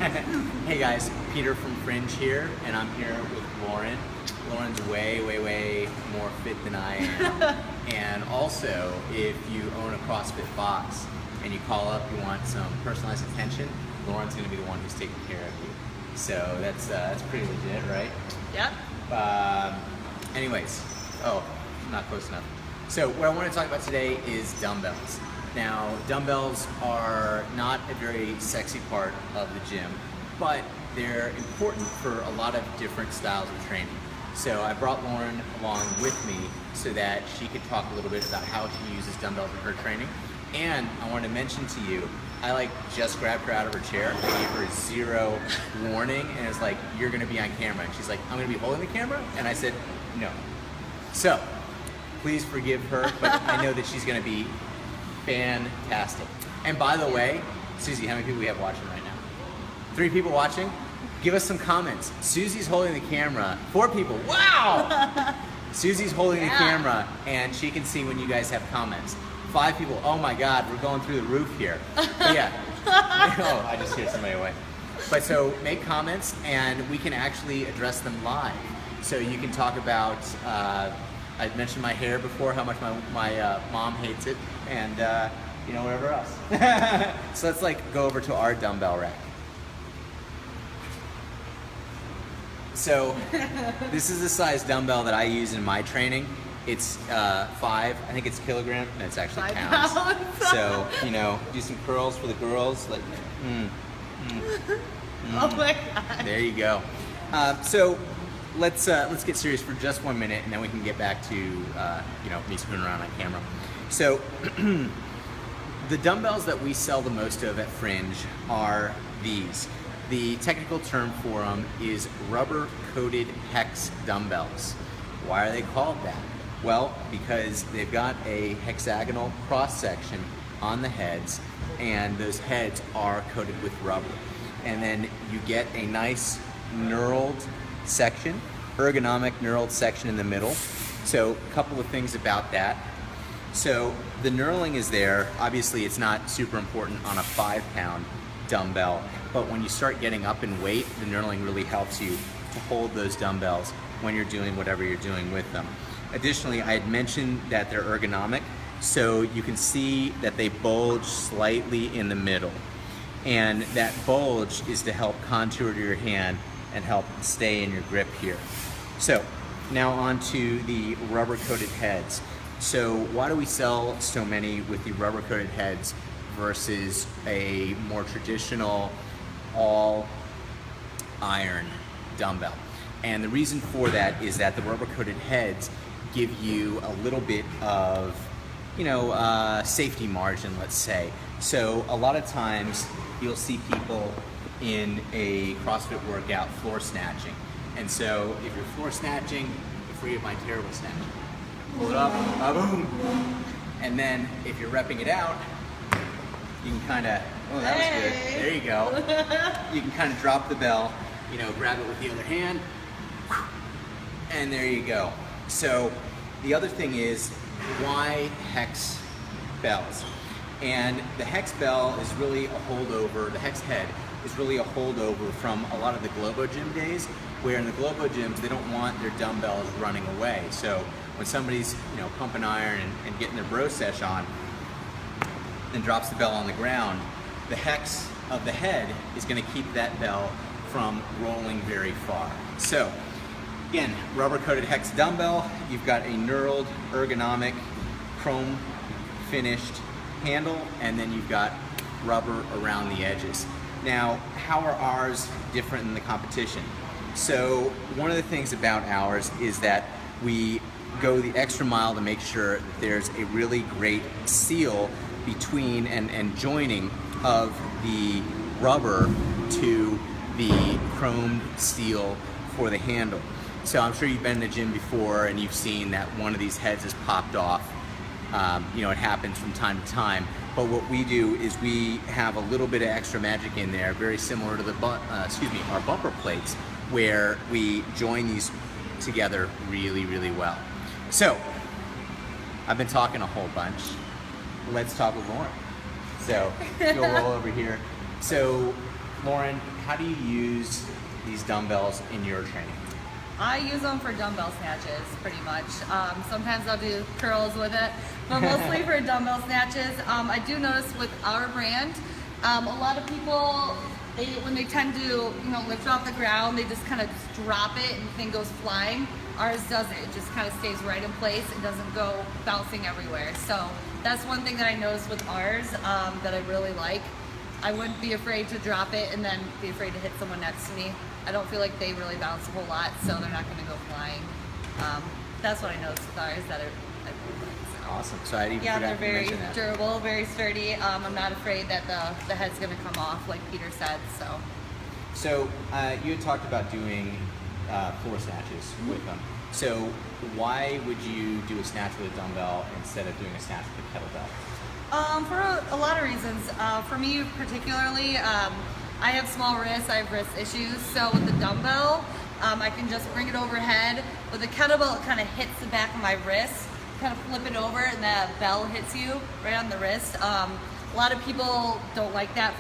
Hey guys, Peter from Fringe here, and I'm here with Lauren. Lauren's way more fit than I am. And also, if you own a CrossFit box and you call up, you want some personalized attention, Lauren's gonna be the one who's taking care of you. So that's pretty legit, right? Yep. Anyways, not close enough. So what I want to talk about today is dumbbells. Now, dumbbells are not a very sexy part of the gym, but they're important for a lot of different styles of training. So I brought Lauren along with me so that she could talk a little bit about how she uses dumbbells in her training. And I wanted to mention to you, I just grabbed her out of her chair. I gave her zero warning, and it's like, you're gonna be on camera. And she's like, I'm gonna be holding the camera? And I said, no. So, please forgive her, but I know that she's gonna be fantastic. And by the way, Susie, how many people we have watching right now? 3 people watching? Give us some comments. Susie's holding the camera. 4 people, wow! Susie's holding the camera, and she can see when you guys have comments. 5 people, oh my God, we're going through the roof here. But yeah, oh, I just hear somebody away. But so make comments, and we can actually address them live. So you can talk about, I mentioned my hair before, how much my mom hates it, and whatever else. So let's go over to our dumbbell rack. So this is the size dumbbell that I use in my training. It's 5, I think it's kilogram, and it's actually 5 pounds. pounds. So, do some curls for the girls. Oh my God. There you go. So let's get serious for just 1 minute, and then we can get back to me screwing around on camera. So the dumbbells that we sell the most of at Fringe are these. The technical term for them is rubber-coated hex dumbbells. Why are they called that? Well, because they've got a hexagonal cross-section on the heads, and those heads are coated with rubber. And then you get a nice knurled section, ergonomic knurled section in the middle. So a couple of things about that. So the knurling is there. Obviously, it's not super important on a 5-pound dumbbell, but when you start getting up in weight, the knurling really helps you to hold those dumbbells when you're doing whatever you're doing with them. Additionally, I had mentioned that they're ergonomic, so you can see that they bulge slightly in the middle. And that bulge is to help contour to your hand and help stay in your grip here. So now on to the rubber-coated heads. So why do we sell so many with the rubber-coated heads versus a more traditional all iron dumbbell? And the reason for that is that the rubber-coated heads give you a little bit of, safety margin, let's say. So a lot of times you'll see people in a CrossFit workout floor snatching. And so if you're floor snatching, you're free of my terrible snatch. Pull it up, boom. And then if you're repping it out, you can kind of, oh, that was good. There you go. You can kind of drop the bell, grab it with the other hand, and there you go. So the other thing is, why hex bells? And the hex bell is really a holdover, the hex head is really a holdover from a lot of the Globo Gym days, where in the Globo gyms, they don't want their dumbbells running away. So when somebody's, pumping iron and getting their bro sesh on, and drops the bell on the ground, the hex of the head is gonna keep that bell from rolling very far. So, again, rubber-coated hex dumbbell, you've got a knurled, ergonomic, chrome finished handle, and then you've got rubber around the edges. Now, how are ours different than the competition? So, one of the things about ours is that we go the extra mile to make sure that there's a really great seal between and joining of the rubber to the chromed steel for the handle. So I'm sure you've been in the gym before and you've seen that one of these heads has popped off. It happens from time to time. But what we do is we have a little bit of extra magic in there, very similar to our bumper plates, where we join these together really well. So I've been talking a whole bunch. Let's talk with Lauren. So you'll roll over here. So Lauren, how do you use these dumbbells in your training? I use them for dumbbell snatches, pretty much. Sometimes I'll do curls with it, but mostly for dumbbell snatches. I do notice with our brand, a lot of people, when they tend to, lift off the ground, they just kind of drop it and the thing goes flying. Ours doesn't. It just kind of stays right in place. It doesn't go bouncing everywhere. So that's one thing that I noticed with ours that I really like. I wouldn't be afraid to drop it and then be afraid to hit someone next to me. I don't feel like they really bounce a whole lot, so they're not going to go flying. That's what I noticed with ours that I really like. So. Awesome. So I didn't Yeah, forgot they're to very mention that. durable, very sturdy. I'm not afraid that the head's going to come off, like Peter said. So you had talked about doing floor snatches with them. So why would you do a snatch with a dumbbell instead of doing a snatch with a kettlebell? For a lot of reasons. For me particularly, I have small wrists, I have wrist issues, so with the dumbbell, I can just bring it overhead. With the kettlebell, it kind of hits the back of my wrist, kind of flip it over, and the bell hits you right on the wrist. A lot of people don't like that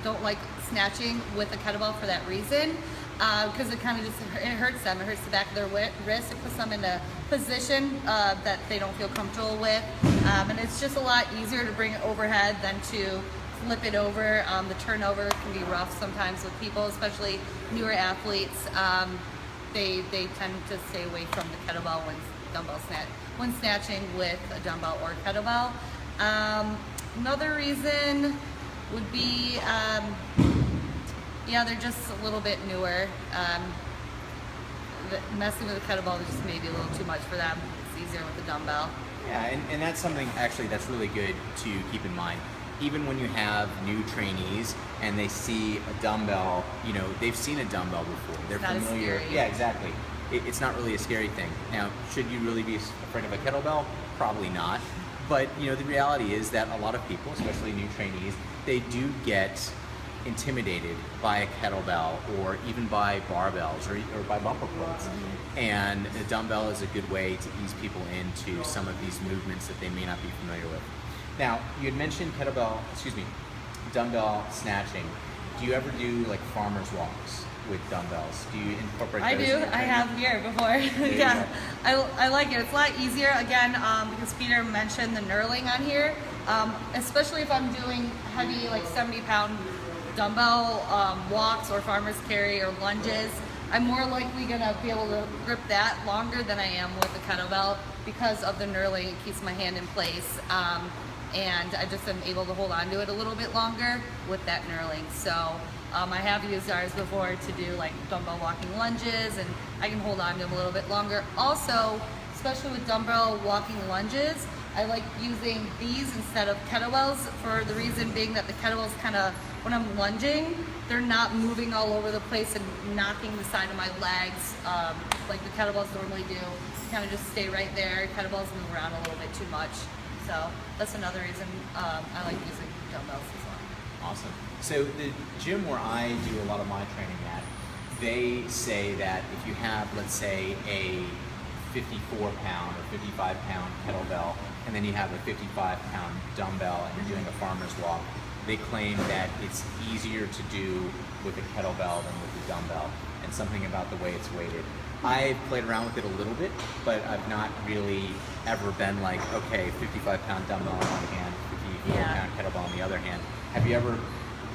don't like snatching with a kettlebell for that reason, because it kind of it hurts them. It hurts the back of their wrist. It puts them in a position that they don't feel comfortable with, and it's just a lot easier to bring it overhead than to flip it over. The turnover can be rough sometimes with people, especially newer athletes. They tend to stay away from the kettlebell when snatching with a dumbbell or kettlebell. Another reason would be, they're just a little bit newer. Messing with a kettlebell is just maybe a little too much for them. It's easier with a dumbbell. Yeah, and that's something actually that's really good to keep in mind. Even when you have new trainees and they see a dumbbell, they've seen a dumbbell before. They're Not as familiar. scary. Yeah, exactly. It's not really a scary thing. Now, should you really be afraid of a kettlebell? Probably not. But the reality is that a lot of people, especially new trainees, they do get intimidated by a kettlebell or even by barbells or by bumper plates. And a dumbbell is a good way to ease people into some of these movements that they may not be familiar with. Now, you had mentioned dumbbell snatching. Do you ever do like farmer's walks with dumbbells? Do you incorporate those? I do. in your I training? have here before. Yeah, I like it. It's a lot easier again because Peter mentioned the knurling on here. Especially if I'm doing heavy, like 70-pound dumbbell walks or farmer's carry or lunges. I'm more likely gonna be able to grip that longer than I am with a kettlebell because of the knurling. It keeps my hand in place. And I just am able to hold on to it a little bit longer with that knurling. So I have used ours before to do like dumbbell walking lunges, and I can hold on to them a little bit longer. Also, especially with dumbbell walking lunges, I like using these instead of kettlebells for the reason being that the kettlebells kind of, when I'm lunging, they're not moving all over the place and knocking the side of my legs like the kettlebells normally do. Kind of just stay right there. Kettlebells move around a little bit too much. So that's another reason I like using dumbbells as well. Awesome. So the gym where I do a lot of my training at, they say that if you have, let's say, a 54-pound or 55-pound kettlebell, and then you have a 55-pound dumbbell, and you're doing a farmer's walk, they claim that it's easier to do with a kettlebell than with a dumbbell, and something about the way it's weighted. I've played around with it a little bit, but I've not really ever been like, okay, 55-pound dumbbell on one hand, 54-pound kettlebell on the other hand. Have you ever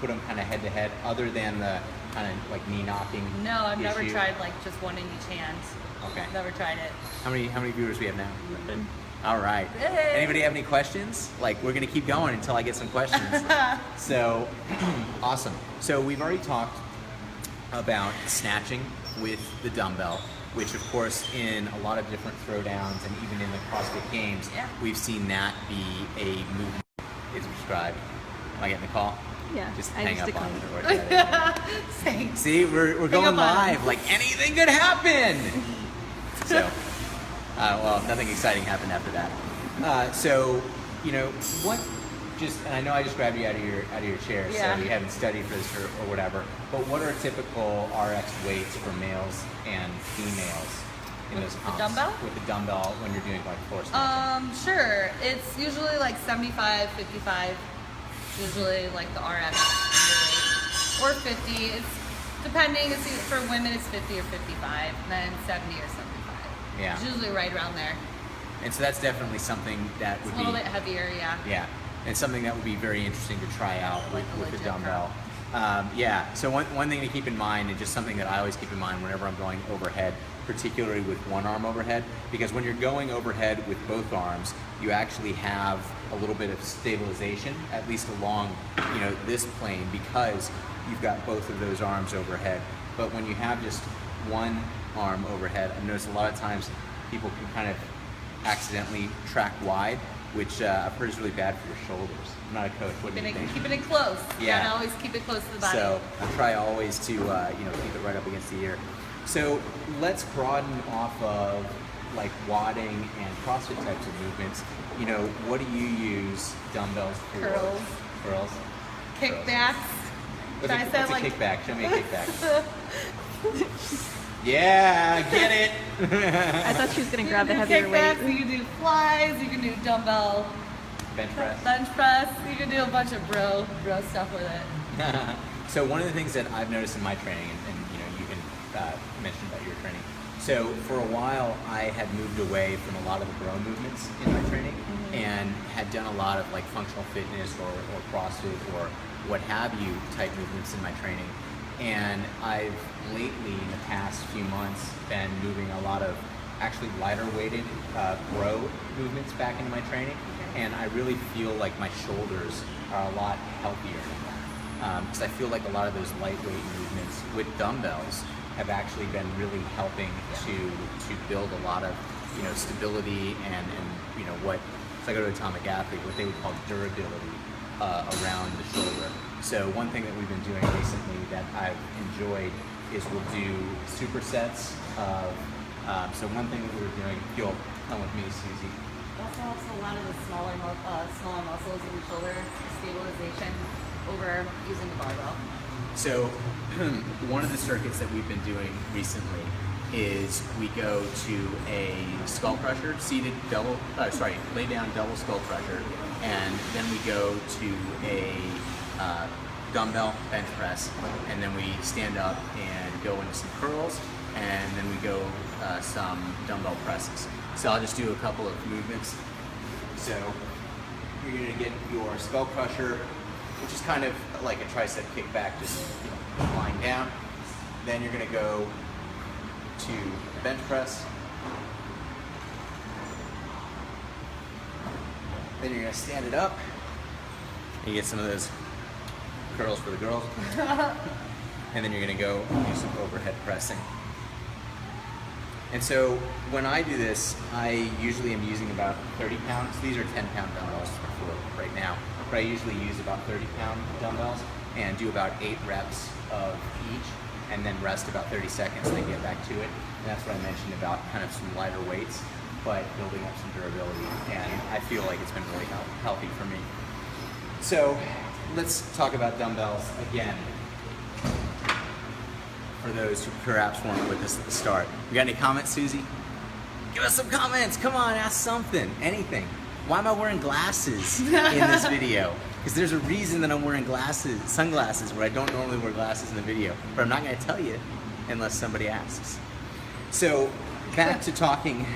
put them kind of head-to-head, other than the kind of like knee knocking? No, I've never issue? tried like just one in each hand. Okay. Never tried it. How many viewers we have now? All right. Hey. Anybody have any questions? Like, we're gonna keep going until I get some questions. So, awesome. So we've already talked about snatching with the dumbbell, which of course in a lot of different throwdowns and even in the CrossFit Games, we've seen that be a movement is prescribed. Am I getting the call? Yeah, Just I hang just up on declined. it. Thanks. See, we're going up on live. Like anything could happen. So, well, nothing exciting happened after that. So, what? And I know I just grabbed you out of your chair, Yeah. so you haven't studied for this or whatever. But what are typical RX weights for males and females in With those the comps? dumbbell? With the dumbbell when you're doing like floor snatching. Sure. It's usually like 75, 55. Usually like the RX weight. or 50. It's depending. It's for women, it's 50 or 55, then 70 or 75. Yeah. It's usually right around there. And so that's definitely something that would It's a little bit heavier, yeah. Yeah, and something that would be very interesting to try out Like a with the legit dumbbell. Yeah, so one thing to keep in mind, and just something that I always keep in mind whenever I'm going overhead, particularly with one arm overhead, because when you're going overhead with both arms, you actually have a little bit of stabilization, at least along, this plane, because you've got both of those arms overhead. But when you have just one arm overhead, I've noticed a lot of times people can kind of accidentally track wide, which I've heard is really bad for your shoulders. I'm not a coach. What do you think? Keeping it close. Yeah. You gotta always keep it close to the body. So I try always to keep it right up against the ear. So let's broaden off of like wadding and CrossFit types of movements. What do you use dumbbells for? Curls. Curls. Kickbacks. What's a kickback? Show me a kickback. Yeah, get it. I thought she was going to grab the You can do heavier weight. kickbacks, you can do flies, you can do dumbbell Bench press. you can do a bunch of bro stuff with it. So one of the things that I've noticed in my training, and you can mention about your training. So for a while, I had moved away from a lot of the bro movements in my training, and had done a lot of like functional fitness or CrossFit or what have you type movements in my training. And I've lately, in the past few months, been moving a lot of actually lighter weighted bro movements back into my training. And I really feel like my shoulders are a lot healthier now. Because I feel like a lot of those lightweight movements with dumbbells have actually been really helping to build a lot of stability and what, so I go to Atomic Athlete, what they would call durability around the shoulder. So one thing that we've been doing recently that I've enjoyed is we'll do supersets of, so one thing that we were doing, you'll come with me, Susie. Also helps a lot of the smaller muscles in the shoulder stabilization over using the barbell. So one of the circuits that we've been doing recently is we go to a skull crusher, lay down double skull crusher, and then we go to a dumbbell bench press, and then we stand up and go into some curls, and then we go some dumbbell presses. So I'll just do a couple of movements. So you're gonna get your skull crusher, which is kind of like a tricep kickback, just lying down. Then you're gonna go to bench press. Then you're gonna stand it up. And you get some of those curls for the girls. And then you're gonna go do some overhead pressing. And so when I do this, I usually am using about 30 pounds. These are 10-pound dumbbells for right now, but I usually use about 30-pound dumbbells and do about 8 reps of each, and then rest about 30 seconds and then get back to it. And that's what I mentioned about kind of some lighter weights, but building up some durability. And I feel like it's been really healthy for me. So let's talk about dumbbells again. For those who perhaps weren't with us at the start. You got any comments, Susie? Give us some comments. Come on, ask something, anything. Why am I wearing glasses in this video? Because there's a reason that I'm wearing sunglasses, where I don't normally wear glasses in the video. But I'm not going to tell you unless somebody asks. So back to talking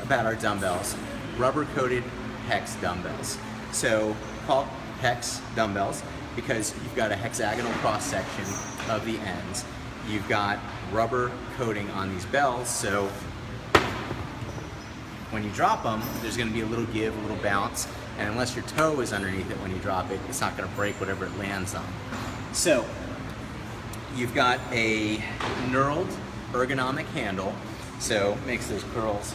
about our dumbbells. Rubber-coated hex dumbbells. So called hex dumbbells because you've got a hexagonal cross-section of the ends. You've got rubber coating on these bells, so when you drop them, there's going to be a little give, a little bounce, and unless your toe is underneath it when you drop it, it's not going to break whatever it lands on. So you've got a knurled ergonomic handle, so makes those curls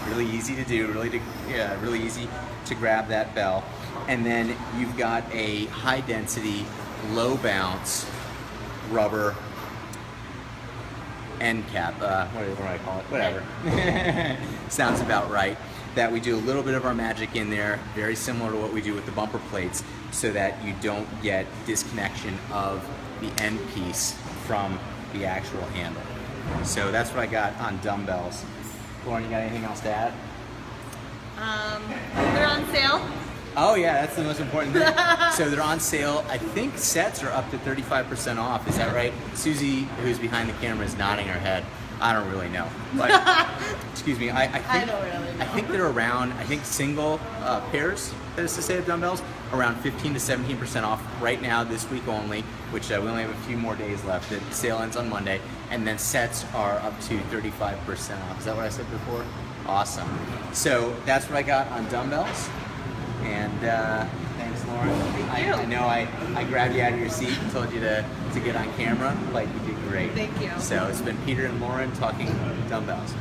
really easy to do, really easy to grab that bell. And then you've got a high density, low bounce rubber end cap, what do I call it? Whatever. Sounds about right. That we do a little bit of our magic in there, very similar to what we do with the bumper plates, so that you don't get disconnection of the end piece from the actual handle. So that's what I got on dumbbells. Lauren, you got anything else to add? They're on sale. Oh yeah, that's the most important thing. So they're on sale. I think sets are up to 35% off. Is that right? Susie, who's behind the camera, is nodding her head. I don't really know. But, excuse me. I don't really know. I think they're around. I think single pairs, that is to say, of dumbbells, around 15 to 17% off right now, this week only. Which we only have a few more days left. The sale ends on Monday, and then sets are up to 35% off. Is that what I said before? Awesome. So that's what I got on dumbbells. And thanks, Lauren. Thank you. I know I grabbed you out of your seat and told you to get on camera, but you did great. Thank you. So it's been Peter and Lauren talking dumbbells.